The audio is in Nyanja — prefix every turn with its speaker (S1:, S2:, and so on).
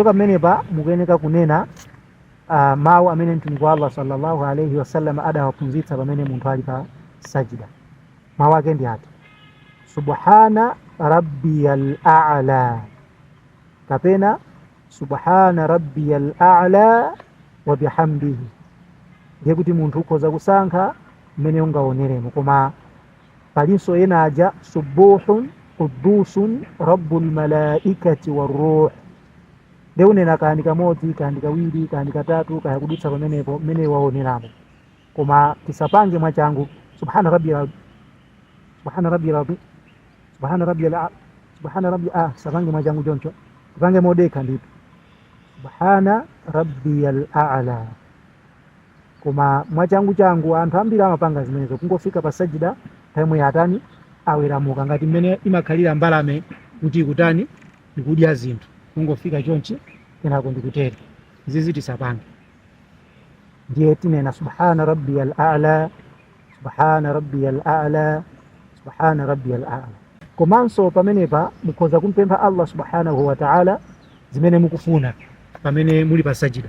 S1: kuchoka pamenepa mukuyeneka kunena mawu amene mtumiki wa Allah sallallahu alayhi wasallam adawaphunzitsa pamene munthu ali pa sajida. Mawu ake ndi ati: subhana rabbiyal a'la, kapena subhana rabbiyal a'la wa bihamdihi. Ndiye kuti munthu ukhoza kusankha mmene ungaoneremo, koma palinso ena aja subuhun qudusun rabbul malaikati waruh. Ndiye unena kandi kamodzi, kandi kawiri, kandi katatu, kaya kudutsa pamenepo mmene waoneramo, koma tisapange mwachangu subhana rabbiyal sapange mwachangu choncho, tipange modeka ndipo subhana rabbiyal a'la. Koma mwachangu anthu ambiri amapanga zimenezo, kungofika pa sajida time yatani aweramuka, ngati mmene imakhalira mbalame kuti ikutani ikudya zinthu, kungofika chonchi kenako ndikutere. Izizi tisapange. Ndiye tinena subhana rabbiyal a'la, subhana rabbiyal a'la, subhana rabbiyal a'la. Komanso pamenepa mukhoza kumpempha Allah subhanahu wa ta'ala zimene mukufuna pamene muli pa sajida.